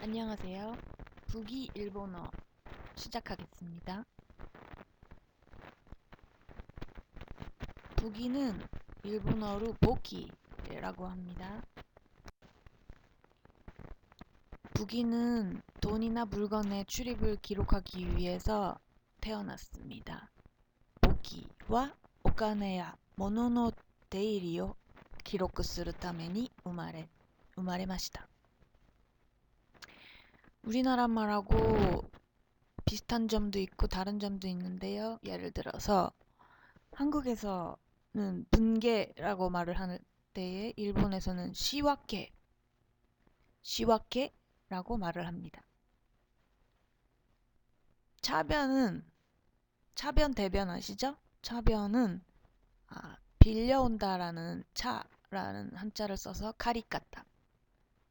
안녕하세요. 북이 일본어 시작하겠습니다. 북이는 일본어로 보기라고 합니다. 북이는 돈이나 물건의 출입을 기록하기 위해서 태어났습니다. 보기와 오카네야 모노노 데이리を 記録するために生まれました。 우리나라 말하고 비슷한 점도 있고 다른 점도 있는데요. 예를 들어서 한국에서는 분계라고 말을 할 때에 일본에서는 시와케라고 말을 합니다. 차변은 차변 대변 아시죠? 차변은 빌려온다라는 차라는 한자를 써서 카리까타.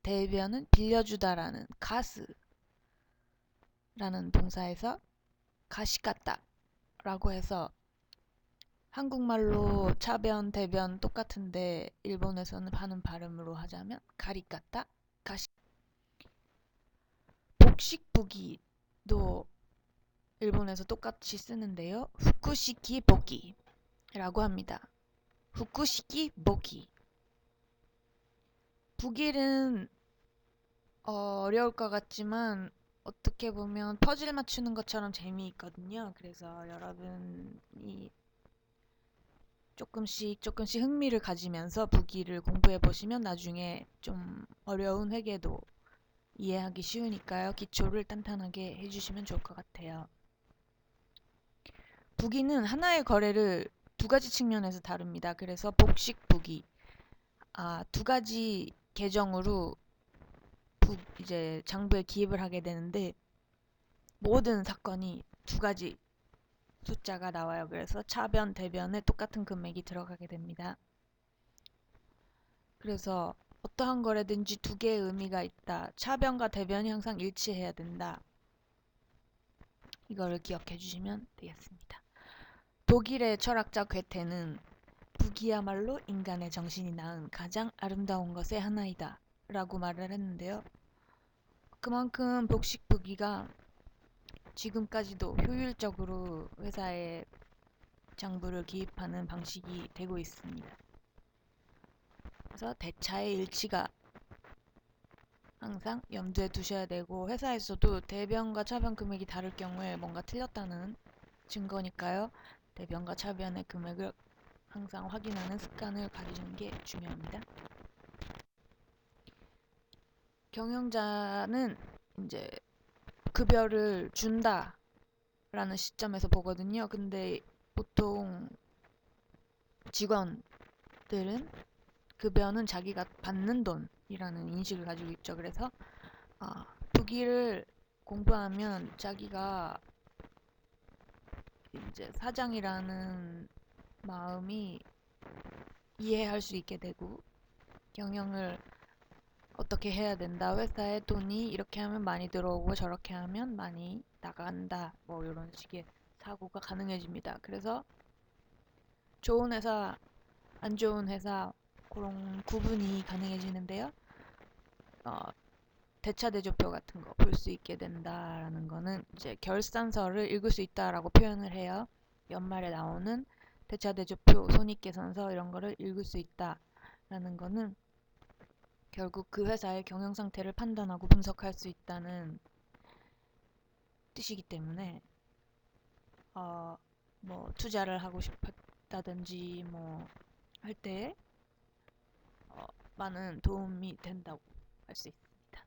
대변은 빌려주다라는 가스라는 동사에서 가시까타라고 해서 한국말로 차변, 대변 똑같은데 일본에서는 하는 발음으로 하자면 가리까타, 가시. 복식부기도 일본에서 똑같이 쓰는데요. 후쿠시키 보기라고 합니다. 후쿠시키 보기. 북일은 어려울 것 같지만 어떻게 보면 퍼즐 맞추는 것처럼 재미있거든요. 그래서 여러분이 조금씩 흥미를 가지면서 북이를 공부해 보시면 나중에 좀 어려운 회계도 이해하기 쉬우니까요. 기초를 단단하게 해주시면 좋을 것 같아요. 북이는 하나의 거래를 두 가지 측면에서 다룹니다. 그래서 복식 북이, 두 가지 계정으로 이제 장부에 기입을 하게 되는데 모든 사건이 두 가지 숫자가 나와요. 그래서 차변, 대변에 똑같은 금액이 들어가게 됩니다. 그래서 어떠한 거래든지 두 개의 의미가 있다. 차변과 대변이 항상 일치해야 된다. 이거를 기억해 주시면 되겠습니다. 독일의 철학자 괴테는 북이야말로 인간의 정신이 낳은 가장 아름다운 것의 하나이다 라고 말을 했는데요. 그만큼 복식북이가 지금까지도 효율적으로 회사에 장부를 기입하는 방식이 되고 있습니다. 그래서 대차의 일치가 항상 염두에 두셔야 되고 회사에서도 대변과 차변 금액이 다를 경우에 뭔가 틀렸다는 증거니까요. 대변과 차변의 금액을 항상 확인하는 습관을 가지는 게 중요합니다. 경영자는 이제 급여를 준다라는 시점에서 보거든요. 근데 보통 직원들은 급여는 자기가 받는 돈이라는 인식을 가지고 있죠. 그래서 북이를 공부하면 자기가 이제 사장이라는 마음이 이해할 수 있게 되고 경영을 어떻게 해야 된다. 회사에 돈이 이렇게 하면 많이 들어오고 저렇게 하면 많이 나간다. 뭐 이런 식의 사고가 가능해집니다. 그래서 좋은 회사, 안 좋은 회사 그런 구분이 가능해지는데요. 대차대조표 같은 거 볼 수 있게 된다라는 거는 이제 결산서를 읽을 수 있다라고 표현을 해요. 연말에 나오는 대차대조표, 손익계산서 이런 거를 읽을 수 있다라는 거는 결국 그 회사의 경영 상태를 판단하고 분석할 수 있다는 뜻이기 때문에 뭐 투자를 하고 싶다든지 뭐 할 때 많은 도움이 된다고 할 수 있습니다.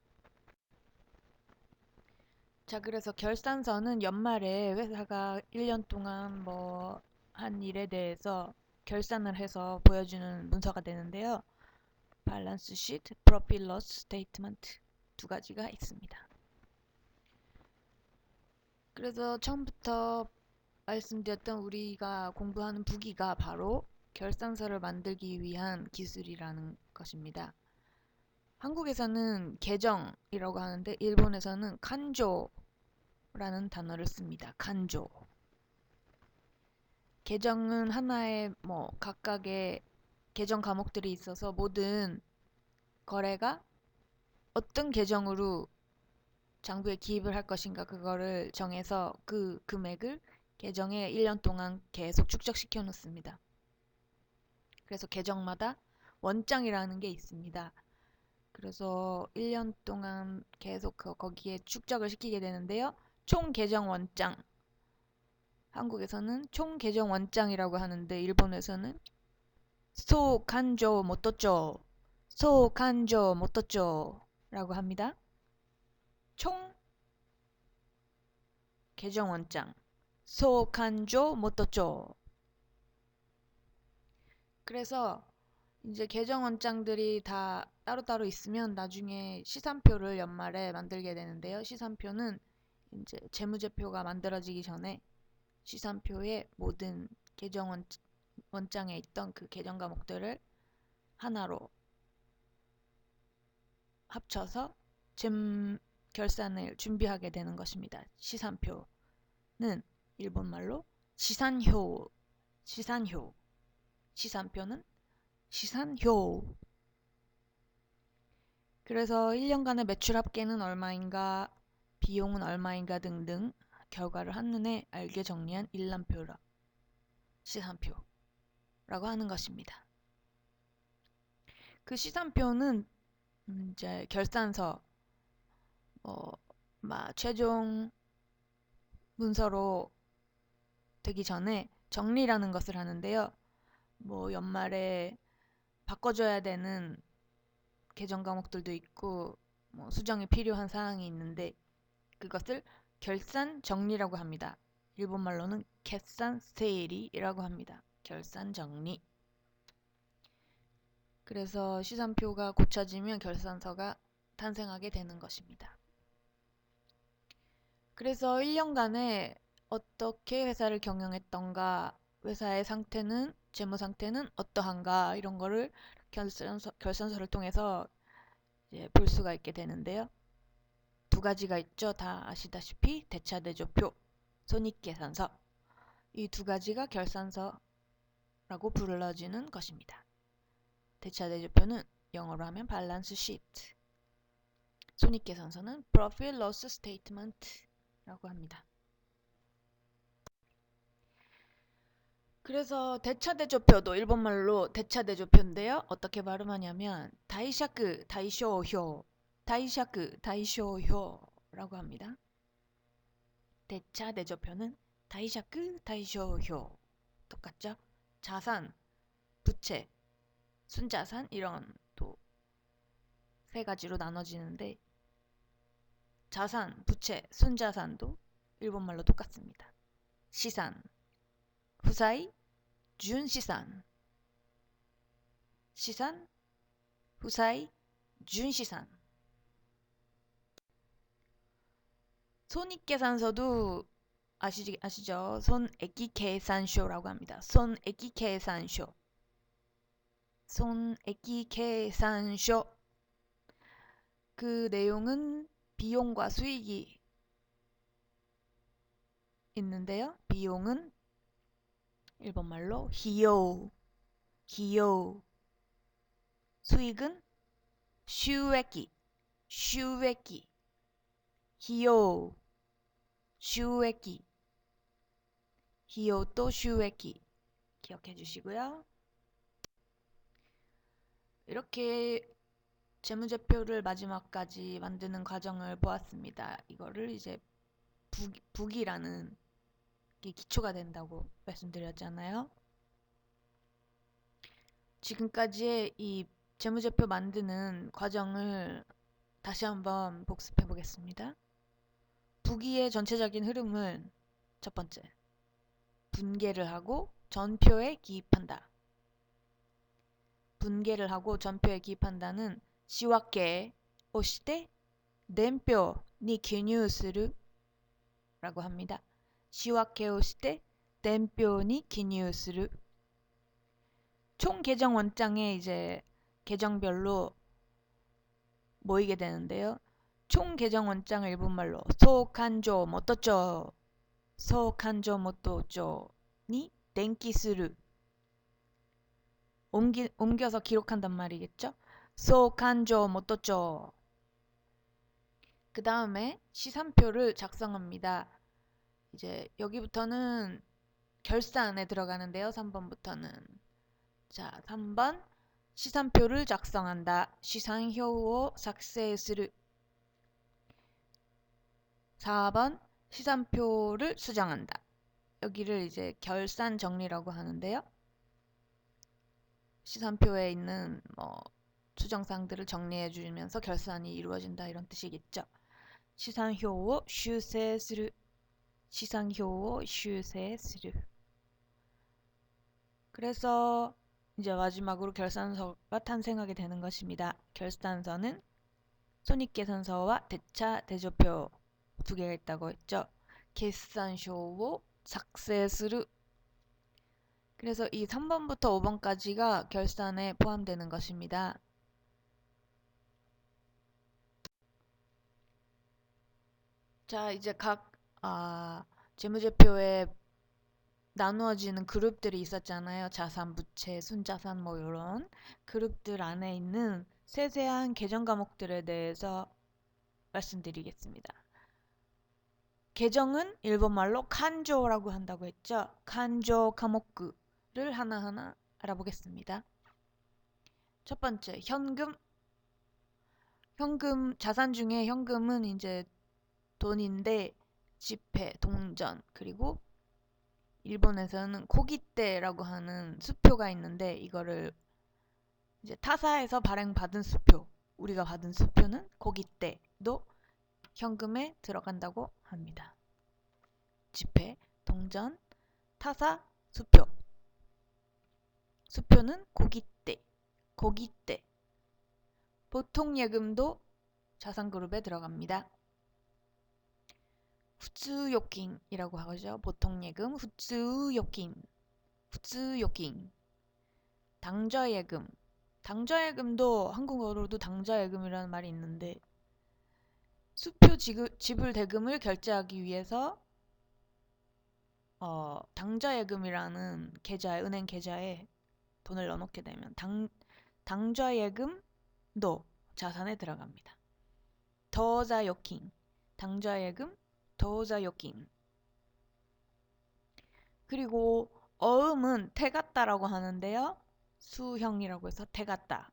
자, 그래서 결산서는 연말에 회사가 1년 동안 뭐 한 일에 대해서 결산을 해서 보여주는 문서가 되는데요. 밸런스 시트, 프로필 로스 스테이트먼트 두 가지가 있습니다. 그래서 처음부터 말씀드렸던 우리가 공부하는 북이가 바로 결산서를 만들기 위한 기술이라는 것입니다. 한국에서는 계정이라고 하는데 일본에서는 칸조라는 단어를 씁니다. 칸조. 계정은 하나의 뭐 각각의 계정 과목들이 있어서 모든 거래가 어떤 계정으로 장부에 기입을 할 것인가 그거를 정해서 그 금액을 계정에 1년 동안 계속 축적시켜 놓습니다. 그래서 계정마다 원장이라는 게 있습니다. 그래서 1년 동안 계속 거기에 축적을 시키게 되는데요. 총 계정 원장. 한국에서는 총 계정 원장이라고 하는데 일본에서는 소칸조 모토쪼, 소칸조 모토쪼라고 합니다. 총 계정 원장, 소칸조 모토쪼. 그래서 이제 계정 원장들이 다 따로따로 있으면 나중에 시산표를 연말에 만들게 되는데요. 시산표는 이제 재무제표가 만들어지기 전에 시산표에 모든 계정 원장에 있던 그 계정 과목들을 하나로 합쳐서 결산을 준비하게 되는 것입니다. 시산표는 일본말로 시산효, 시산효, 시산표는 시산효. 그래서 1년간의 매출 합계는 얼마인가, 비용은 얼마인가 등등 결과를 한눈에 알게 정리한 일람표라 시산표라고 하는 것입니다. 그 시산표는 이제 결산서, 최종 문서로 되기 전에 정리라는 것을 하는데요. 연말에 바꿔줘야 되는 계정 과목들도 있고 수정이 필요한 사항이 있는데 그것을 결산 정리라고 합니다. 일본말로는決算 세일이라고 합니다. 결산 정리. 그래서 시산표가 고쳐지면 결산서가 탄생하게 되는 것입니다. 그래서 1년간에 어떻게 회사를 경영했던가, 회사의 상태는, 재무 상태는 어떠한가 이런 거를 결산서를 통해서 이제 볼 수가 있게 되는데요. 두 가지가 있죠. 다 아시다시피 대차대조표, 손익계산서. 이 두 가지가 결산서라고 불러지는 것입니다. 대차대조표는 영어로 하면 밸런스 시트, 손익계산서는 Profit Loss Statement라고 합니다. 그래서 대차대조표도 일본말로 대차대조표인데요. 어떻게 발음하냐면 다이샤크 다이쇼효, 다이샤크 다이쇼효라고 합니다. 대차대조표는 다이샤크 다이쇼효 똑같죠? 자산, 부채, 순자산 이런 또 세 가지로 나눠지는데 자산, 부채, 순자산도 일본말로 똑같습니다. 시산, 후사이, 준시산, 시산, 후사이, 준시산. 손익계산서도 아시죠? 손익계산서라고 합니다. 손익계산서. 손익계산서. 그 내용은 비용과 수익이 있는데요. 비용은 일본말로 히요, 히요. 수익은 슈에키, 슈에키. 히요, 슈에키. 히요또 슈에키. 기억해 주시고요. 이렇게 재무제표를 마지막까지 만드는 과정을 보았습니다. 이거를 이제 북이라는 게 기초가 된다고 말씀드렸잖아요. 지금까지의 이 재무제표 만드는 과정을 다시 한번 복습해 보겠습니다. 북이의 전체적인 흐름은 첫 번째, 분계를 하고 전표에 기입한다. 분계를 하고 전표에 기입한다는 시와케 오시테 덴표に記入する라고 합니다. 시와케 오시테 덴표に記入する. 총 계정 원장에 이제 계정별로 모이게 되는데요. 총 계정 원장을 일본말로 소칸조 모토쪼, 소칸조 모토쪼니 덴키스루. 옮겨서 기록한단 말이겠죠. 소칸조 모토쪼. 그 다음에 시산표를 작성합니다. 이제 여기부터는 결산에 들어가는데요. 3번부터는. 자, 3번 시산표를 작성한다. 시산효 삭세스를. 4번 시산표를 수정한다. 여기를 이제 결산 정리라고 하는데요. 시산표에 있는 수정사항들을 정리해 주면서 결산이 이루어진다 이런 뜻이겠죠. 시산효 슈세스를. 시산효 슈세스를. 그래서 이제 마지막으로 결산서가 탄생하게 되는 것입니다. 결산서는 손익계산서와 대차 대조표 두 개가 있다고 했죠. 계산쇼 삭세스르. 그래서 이 3번부터 5번까지가 결산에 포함되는 것입니다. 자, 이제 각 재무제표에 나누어지는 그룹들이 있었잖아요. 자산, 부채, 순자산 뭐 이런 그룹들 안에 있는 세세한 계정 과목들에 대해서 말씀드리겠습니다. 계정은 일본말로 칸조라고 한다고 했죠. 칸조 과목들을 하나하나 알아보겠습니다. 첫 번째, 현금. 자산 중에 현금은 이제 돈인데 지폐, 동전, 그리고 일본에서는 고깃대라고 하는 수표가 있는데 이거를 이제 타사에서 발행받은 수표, 우리가 받은 수표는 고깃대도 현금에 들어간다고 합니다. 지폐, 동전, 타사, 수표. 수표는 고깃대. 보통 예금도 자산 그룹에 들어갑니다. 후츠요킹이라고 하죠. 보통 예금, 후츠요킹. 당좌예금. 당좌예금도 한국어로도 당좌예금이라는 말이 있는데 수표 지불 대금을 결제하기 위해서 당좌예금이라는 은행 계좌에 돈을 넣어놓게 되면 당좌예금도 자산에 들어갑니다. 더자요킹. 당좌예금, 더자요킹. 그리고 어음은 태갔다라고 하는데요. 수형이라고 해서 태갔다.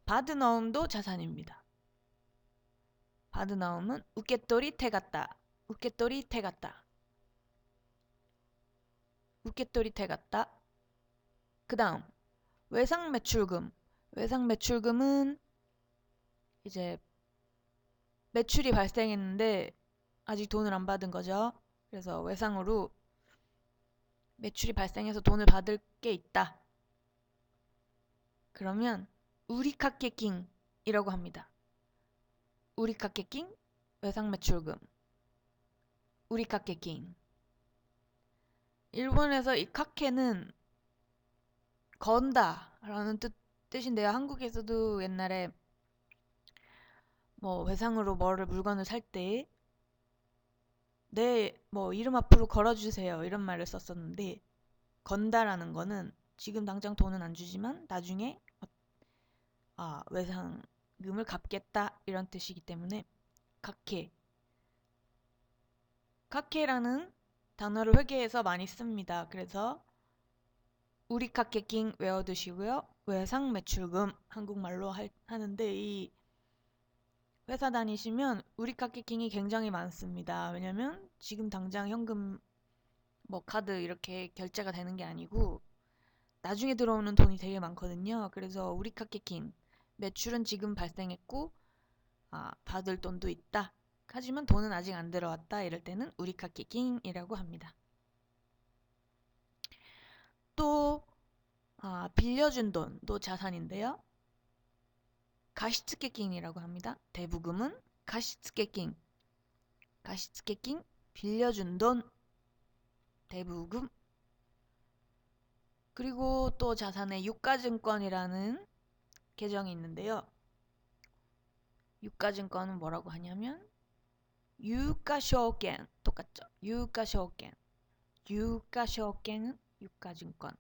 받은 어음도 자산입니다. 받은 어음은 우깨돌이 태갔다. 우깨돌이 태갔다. 우깨돌이 태갔다. 그 다음 외상매출금. 외상매출금은 이제 매출이 발생했는데 아직 돈을 안 받은 거죠. 그래서 외상으로 매출이 발생해서 돈을 받을 게 있다. 그러면 우리카케킹이라고 합니다. 우리카케킹, 외상매출금. 우리카케킹. 일본에서 이 카케는 건다라는 뜻인데요. 한국에서도 옛날에 외상으로 물건을 살 때 내 이름 앞으로 걸어주세요 이런 말을 썼었는데 건다라는 거는 지금 당장 돈은 안 주지만 나중에 외상금을 갚겠다 이런 뜻이기 때문에 카케라는 단어를 회계에서 많이 씁니다. 그래서 우리카케킹 외워두시고요. 외상매출금 한국말로 하는데 이 회사 다니시면 우리카케킹이 굉장히 많습니다. 왜냐면 지금 당장 현금 카드 이렇게 결제가 되는 게 아니고 나중에 들어오는 돈이 되게 많거든요. 그래서 우리카케킹 매출은 지금 발생했고 받을 돈도 있다. 하지만 돈은 아직 안 들어왔다. 이럴 때는 우리카케킹이라고 합니다. 또 빌려준 돈도 자산인데요. 가시츠케킹이라고 합니다. 대부금은 가시츠케킹. 빌려준 돈 대부금. 그리고 또 자산에 유가증권이라는 계정이 있는데요. 유가증권은 뭐라고 하냐면 유가쇼겐 똑같죠. 유가쇼겐은 유가증권.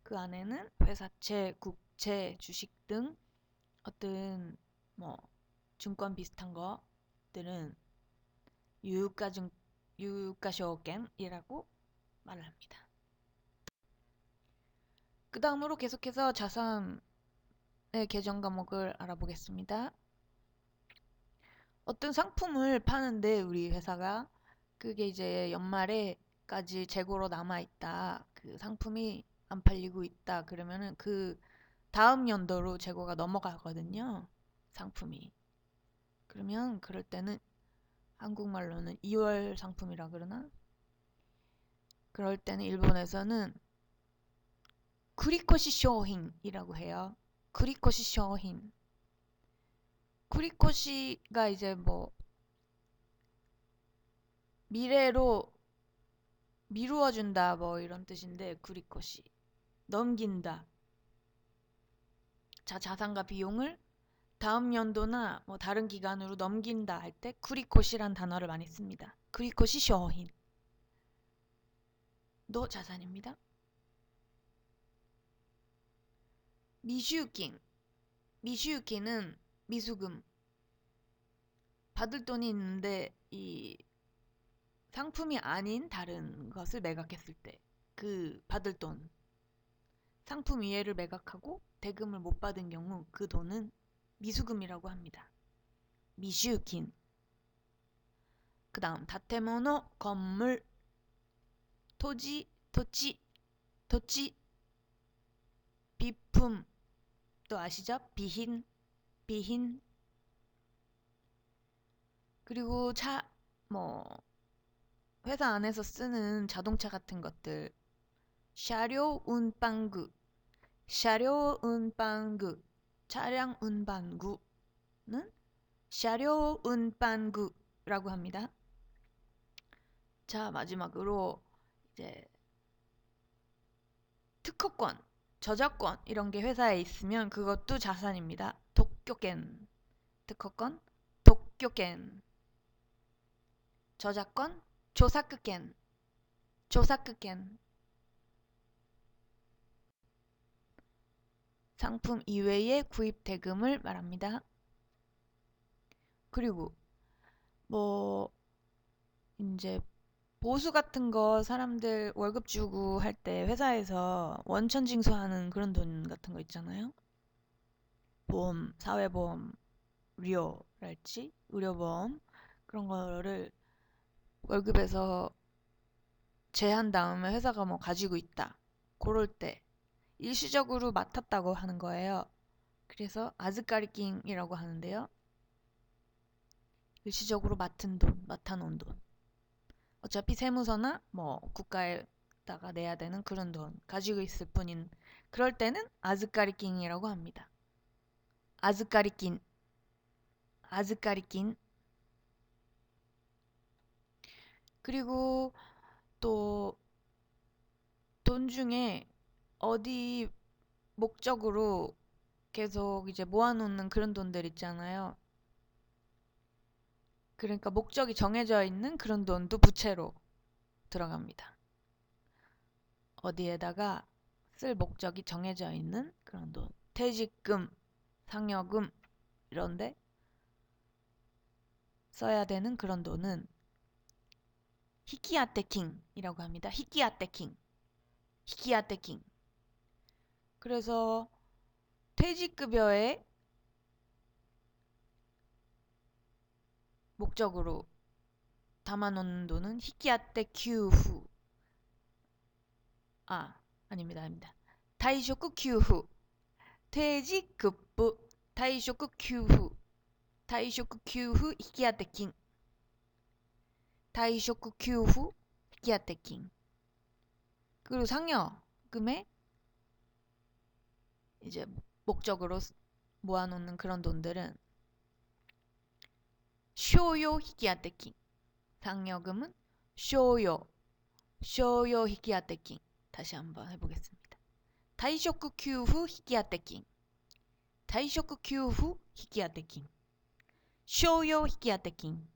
그 안에는 회사채, 국채, 주식 등 어떤 증권 비슷한 것들은 유가쇼겐이라고 말을 합니다. 그 다음으로 계속해서 자산의 계정 과목을 알아보겠습니다. 어떤 상품을 파는데 우리 회사가 그게 이제 연말에까지 재고로 남아있다. 그 상품이 안 팔리고 있다. 그러면은 그 다음 연도로 재고가 넘어가거든요. 상품이. 그러면 그럴 때는 한국말로는 2월 상품이라 그러나? 그럴 때는 일본에서는 쿠리코시 쇼힌이라고 해요. 쿠리코시 쇼힌. 쿠리코시가 이제 뭐 미래로 미루어준다 뭐 이런 뜻인데 쿠리코시. 넘긴다. 자, 자산과 비용을 다음 연도나 뭐 다른 기간으로 넘긴다 할 때 쿠리코시란 단어를 많이 씁니다. 쿠리코시 쇼힌. 도 자산입니다. 미슈킨. 미슈킨은 미수금. 받을 돈이 있는데 이 상품이 아닌 다른 것을 매각했을 때 그 받을 돈 상품 이해를 매각하고 대금을 못 받은 경우 그 돈은 미수금이라고 합니다. 미슈킨. 그 다음 다테모노 건물 토지 토치 비품 또 아시죠? 비힌 그리고 차 뭐 회사 안에서 쓰는 자동차 같은 것들 샤료 운반구 차량 운반구는 샤료 운반구라고 합니다. 자, 마지막으로 이제 특허권, 저작권 이런 게 회사에 있으면 그것도 자산입니다. 독교겐 특허권, 독교겐 저작권, 조사크겐 상품 이외의 구입 대금을 말합니다. 그리고 뭐 이제 보수 같은 거 사람들 월급 주고 할 때 회사에서 원천 징수하는 그런 돈 같은 거 있잖아요. 보험, 사회보험, 의료랄지 의료보험 그런 거를 월급에서 제한 다음에 회사가 뭐 가지고 있다. 그럴 때 일시적으로 맡았다고 하는 거예요. 그래서 아즈까리킹이라고 하는데요. 일시적으로 맡아놓은 돈. 어차피 세무서나 뭐 국가에다가 내야 되는 그런 돈 가지고 있을 뿐인 그럴 때는 아즈까리킹이라고 합니다. 아즈까리킹. 그리고 또 돈 중에 어디 목적으로 계속 이제 모아놓는 그런 돈들 있잖아요. 그러니까 목적이 정해져 있는 그런 돈도 부채로 들어갑니다. 어디에다가 쓸 목적이 정해져 있는 그런 돈. 퇴직금, 상여금 이런데 써야 되는 그런 돈은 히키아테킹이라고 합니다. 히키아테킹. 그래서 퇴직급여의 목적으로 담아놓는 돈은 히키아테큐후. 아닙니다. 타이쇼쿠큐후. 퇴직급부 타이쇼쿠큐후. 히키아테킹. 히키아테킹. 그리고 상여금에 이제 목적으로 모아놓는 그런 돈들은 쇼요 히키아테킹. 상여금은 쇼요 히키아테킹. 다시 한번 해보겠습니다. 타이쇼쿠큐후 히키아테킹. 쇼요 히키아테킹.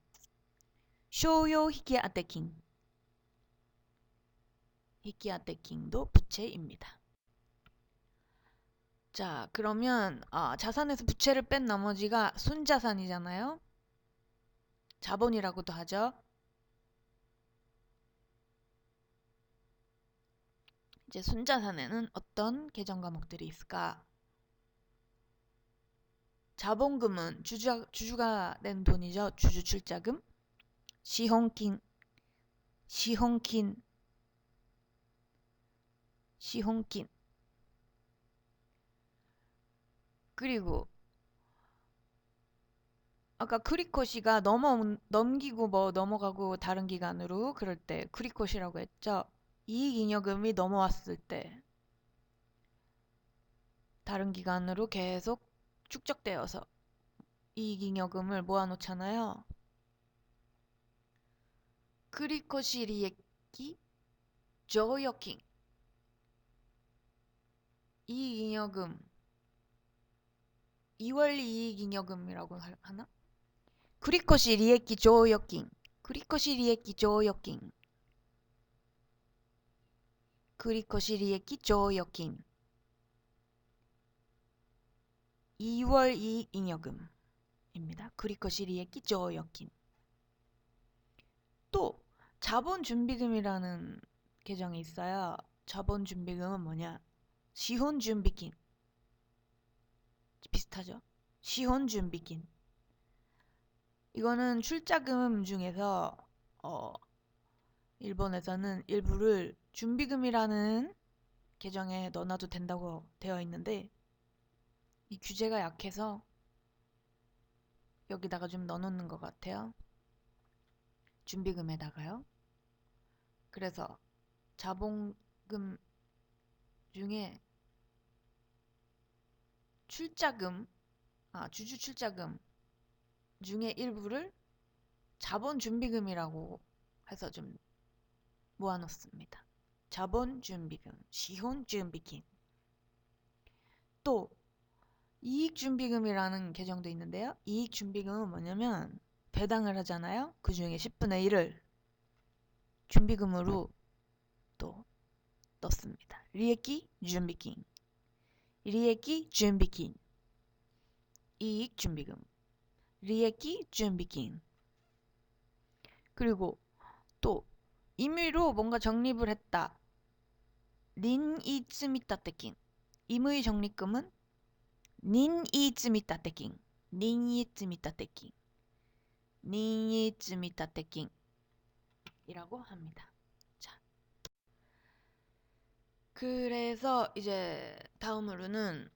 히키아테킹도 부채입니다. 자, 그러면 자산에서 부채를 뺀 나머지가 순자산이잖아요. 자본이라고도 하죠. 이제 순자산에는 어떤 계정 과목들이 있을까? 자본금은 주주가 낸 돈이죠. 주주 출자금, 시hon킨, 시hon킨, 시hon킨. 그리고 아까 크리콧이가 넘기고 뭐 넘어가고 다른 기간으로 그럴 때 크리콧이라고 했죠. 이익잉여금이 넘어왔을 때 다른 기간으로 계속 축적되어서 이익잉여금을 모아놓잖아요. 크리콧이 리액기 조여킹 이익잉여금 2월 이익잉여금이라고 하나? 크리콧이 리액기 조여킹 크리콧이 리액기 조여킹 크리콧이 리액기 조여킹 2월 이익잉여금입니다. 크리콧이 리액기 조여킹 또 자본준비금이라는 계정이 있어요. 자본준비금은 뭐냐? 시혼준비금 비슷하죠? 시혼준비금 이거는 출자금 중에서 일본에서는 일부를 준비금이라는 계정에 넣어놔도 된다고 되어 있는데 이 규제가 약해서 여기다가 좀 넣어놓는 것 같아요. 준비금에다가요. 그래서 자본금 중에 출자금, 주주 출자금 중에 일부를 자본준비금이라고 해서 좀 모아놓습니다. 자본준비금, 시혼준비금. 또 이익준비금이라는 계정도 있는데요. 이익준비금은 뭐냐면 배당을 하잖아요. 그 중에 10분의 1을 준비금으로 또 넣습니다. 리에키 준비금, 리에키 준비금, 이익준비금, 리에키 준비금. 그리고 또 임의로 뭔가 적립을 했다. 린이츠미타테킹. 임의 적립금은 닌이츠미타테킹. 닌이츠미타테킹. 닌이츠미타테킹이라고 합니다. 자. 그래서 이제 다음으로는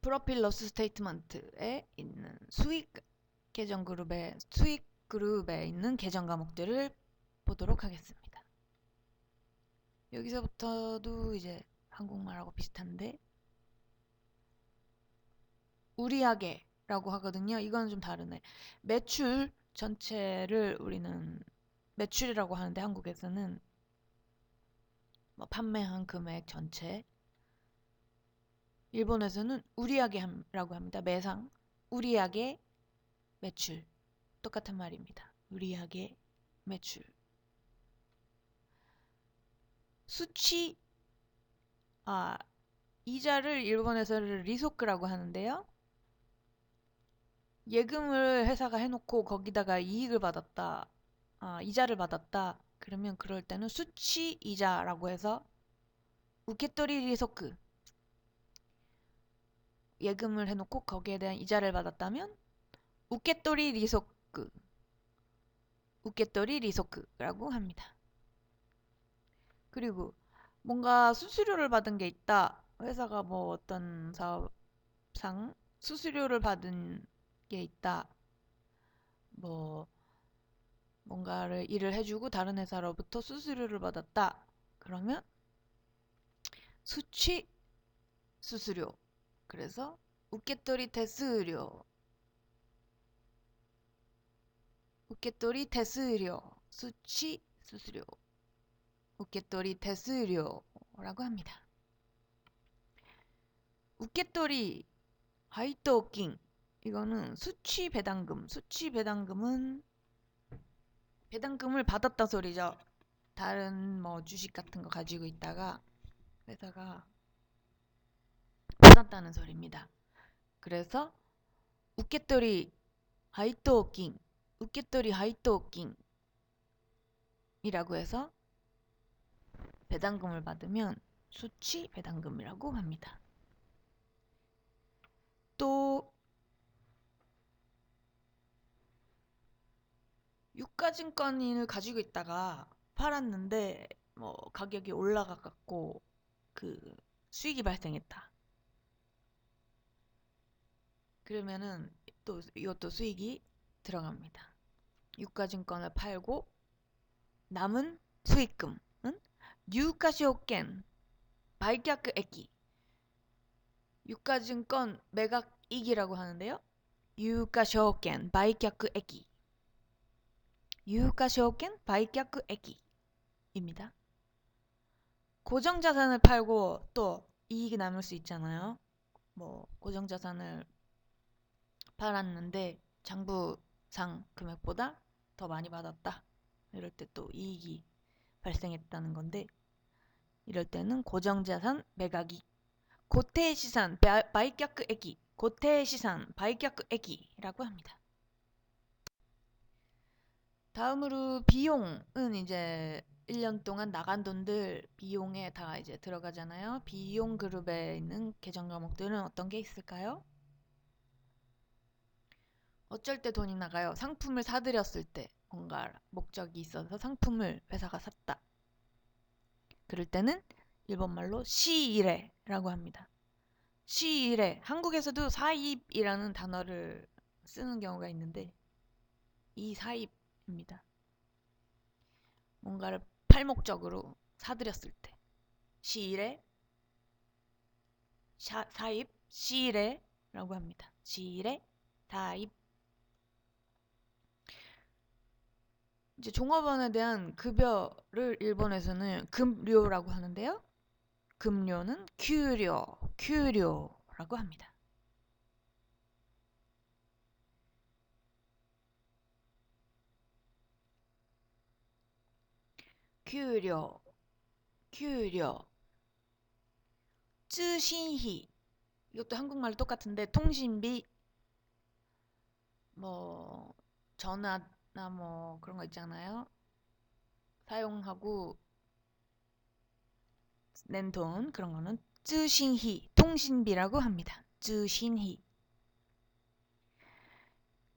프로필 로스 스테이트먼트에 있는 수익 그룹에 있는 계정 과목들을 보도록 하겠습니다. 여기서부터도 이제 한국말하고 비슷한데 우리하게라고 하거든요. 이건 좀 다르네. 매출 전체를 우리는 매출이라고 하는데 한국에서는 뭐 판매한 금액 전체 일본에서는 우리하게라고 합니다. 매상 우리하게 매출 똑같은 말입니다. 우리하게 매출 수치 이자를 일본에서는 리소크라고 하는데요. 예금을 회사가 해놓고 거기다가 이익을 받았다, 이자를 받았다. 그러면 그럴 때는 수치 이자라고 해서 우케토리 리소크 예금을 해놓고 거기에 대한 이자를 받았다면 우케토리 리소크 우케토리 리소크라고 합니다. 그리고 뭔가 수수료를 받은 게 있다. 회사가 뭐 어떤 사업상 수수료를 받은 게 있다. 뭐 뭔가를 일을 해주고 다른 회사로부터 수수료를 받았다. 그러면 수취 수수료. 그래서 우케토리 대수료. 우케토리 대수료. 수취 수수료. 우케토리 대수료라고 합니다. 우케토리 하이토킹 이거는 수취 배당금. 수취 배당금은 배당금을 받았다 소리죠. 다른 뭐 주식 같은 거 가지고 있다가 회사가 받았다는 소리입니다. 그래서 우케토리 하이토킹, 우케토리 하이토킹 이라고 해서 배당금을 받으면 수취 배당금이라고 합니다. 또 유가증권을 가지고 있다가 팔았는데 뭐 가격이 올라가 갖고 그 수익이 발생했다. 그러면은 또 이것도 수익이 들어갑니다. 유가증권을 팔고 남은 수익금은 유가쇼ken 발격액이 유가증권 매각이익이라고 하는데요. 유가쇼ken 발격액이 유가쇼ken 발격액이입니다. 고정자산을 팔고 또 이익이 남을 수 있잖아요. 뭐 고정자산을 팔았는데 장부상 금액보다 더 많이 받았다. 이럴 때 또 이익이 발생했다는 건데 이럴 때는 고정자산 매각이 고태시산 발격액이 고태시산 발격액이라고 합니다. 다음으로 비용은 이제 1년 동안 나간 돈들 비용에 다 이제 들어가잖아요. 비용 그룹에 있는 계정 과목들은 어떤 게 있을까요? 어쩔 때 돈이 나가요. 상품을 사들였을 때 뭔가 목적이 있어서 상품을 회사가 샀다. 그럴 때는 일본말로 시일해라고 합니다. 시일해. 한국에서도 사입이라는 단어를 쓰는 경우가 있는데 이 사입입니다. 뭔가를 팔목적으로 사들였을 때 시일해, 사입, 시일해라고 합니다. 시일해, 사입. 이제 종업원에 대한 급여를 일본에서는 급료라고 하는데요. 급료는 규료라고 합니다. 규료. 쯔신히 이것도 한국말로 똑같은데 통신비 뭐 전화나 뭐 그런 거 있잖아요. 사용하고 낸 돈 그런 거는 쯔신히 통신비라고 합니다. 쯔신히.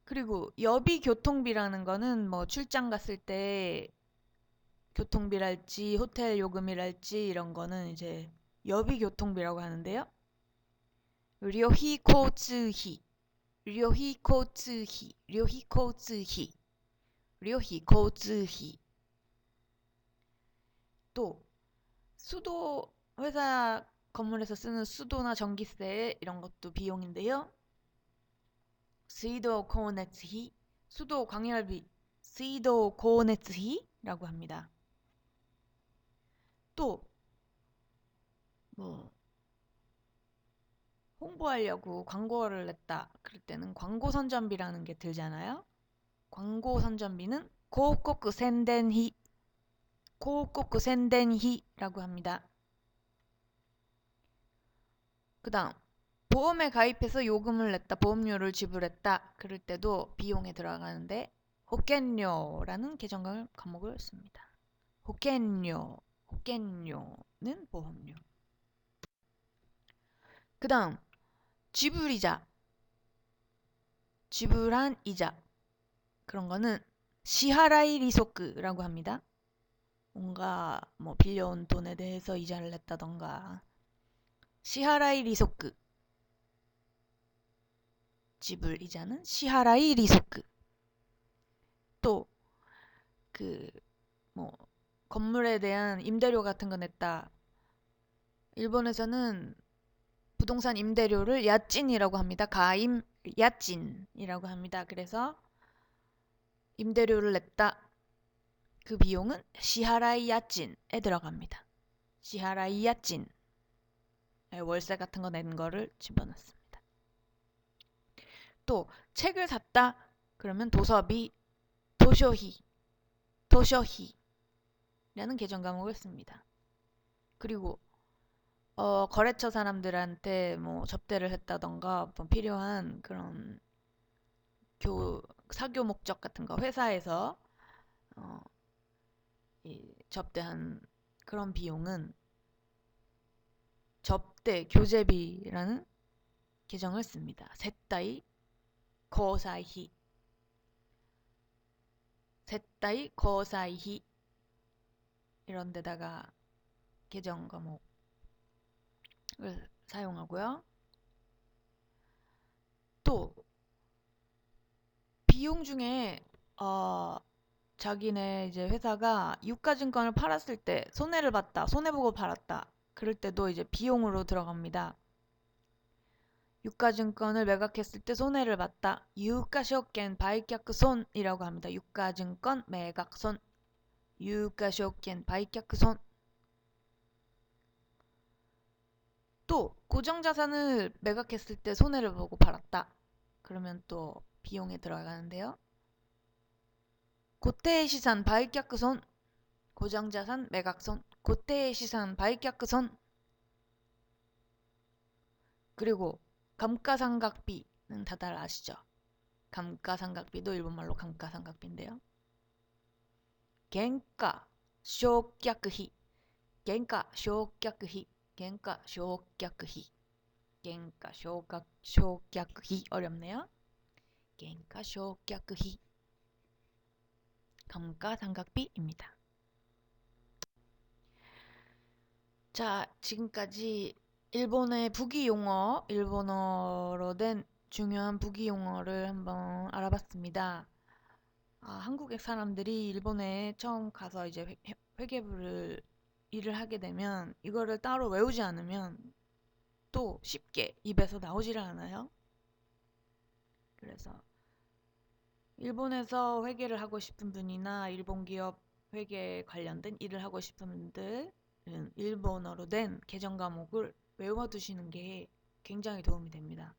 그리고 여비 교통비라는 거는 뭐 출장 갔을 때 교통비랄지 호텔 요금이랄지 이런 거는 이제 여비 교통비라고 하는데요. 료히 코츠히 또 수도 회사 건물에서 쓰는 수도나 전기세 이런 것도 비용인데요. 수도光熱費 수도 광열비 수도 光熱費라고 합니다. 또 뭐 홍보하려고 광고를 냈다. 그럴 때는 광고 선전비라는 게 들잖아요. 광고 선전비는 고코쿠 센덴히라고 합니다. 그 다음 보험에 가입해서 요금을 냈다. 보험료를 지불했다. 그럴 때도 비용에 들어가는데 호켄료라는 계정 과목을 씁니다. 호켄료는 보험료. 그 다음 지불이자 지불한 이자 그런 거는 시하라이 리소크라고 합니다. 뭔가 뭐 빌려온 돈에 대해서 이자를 냈다던가 시하라이 리소크 지불 이자는 시하라이 리소크. 또 그 뭐 건물에 대한 임대료 같은 거 냈다. 일본에서는 부동산 임대료를 야찐이라고 합니다. 가임 야찐이라고 합니다. 그래서 임대료를 냈다. 그 비용은 시하라이 야찐에 들어갑니다. 시하라이 야찐. 월세 같은 거 낸 거를 집어넣습니다. 또 책을 샀다. 그러면 도서비 도쇼히라는 계정 과목을 씁니다. 그리고 거래처 사람들한테 뭐 접대를 했다던가 뭐 필요한 그런 사교 목적 같은 거 회사에서 어, 이 접대한 그런 비용은 접대 교재비라는 계정을 씁니다. 세타이 거사이 세타이 거사이 이런 데다가 계정 과목을 사용하고요. 또 비용 중에 자기네 이제 회사가 유가증권을 팔았을 때 손해를 봤다, 손해보고 팔았다. 그럴 때도 이제 비용으로 들어갑니다. 유가증권을 매각했을 때 손해를 봤다. 유가쇼겐 바이격손이라고 합니다. 유가증권 매각손, 유가쇼겐 바이격손. 또 고정자산을 매각했을 때 손해를 보고 팔았다. 그러면 또 비용에 들어가는데요. 고태시산 바이격손, 고정자산 매각손, 고태시산 바이격손. 그리고 감가상각비는 다들 아시죠? 감가상각비도 일본말로 감가상각비인데요. 겐가 쇼격히 겐가 쇼격히 겐가 쇼격히 겐가 쇼격히 어렵네요. 겐가 쇼격히 감가상각비입니다. 자, 지금까지 일본의 부기 용어, 일본어로 된 중요한 부기 용어를 한번 알아봤습니다. 한국의 사람들이 일본에 처음 가서 이제 회계부를 일을 하게 되면 이거를 따로 외우지 않으면 또 쉽게 입에서 나오지를 않아요. 그래서 일본에서 회계를 하고 싶은 분이나 일본 기업 회계 관련된 일을 하고 싶은 분들은 일본어로 된 계정 과목을 외워두시는 게 굉장히 도움이 됩니다.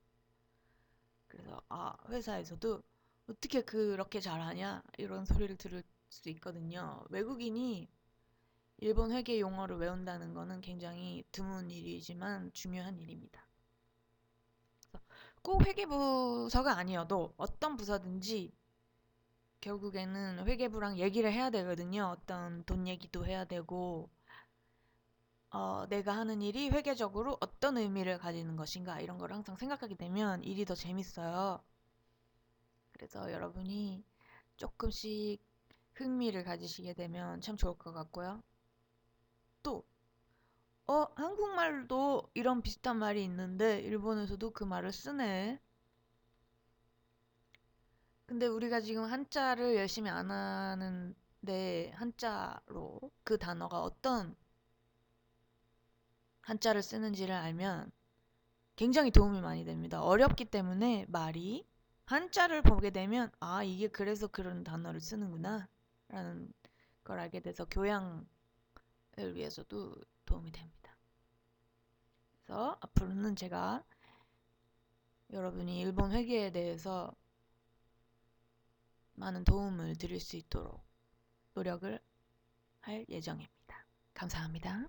그래서 회사에서도 어떻게 그렇게 잘하냐 이런 소리를 들을 수 있거든요. 외국인이 일본 회계 용어를 외운다는 거는 굉장히 드문 일이지만 중요한 일입니다. 꼭 회계부서가 아니어도 어떤 부서든지 결국에는 회계부랑 얘기를 해야 되거든요. 어떤 돈 얘기도 해야 되고 내가 하는 일이 회계적으로 어떤 의미를 가지는 것인가 이런 걸 항상 생각하게 되면 일이 더 재밌어요. 그래서 여러분이 조금씩 흥미를 가지시게 되면 참 좋을 것 같고요. 또 한국말도 이런 비슷한 말이 있는데 일본에서도 그 말을 쓰네. 근데 우리가 지금 한자를 열심히 안 하는데 한자로 그 단어가 어떤 한자를 쓰는지를 알면 굉장히 도움이 많이 됩니다. 어렵기 때문에 말이 한자를 보게 되면 이게 그래서 그런 단어를 쓰는구나 라는 걸 알게 돼서 교양을 위해서도 도움이 됩니다. 그래서 앞으로는 제가 여러분이 일본 회계에 대해서 많은 도움을 드릴 수 있도록 노력을 할 예정입니다. 감사합니다.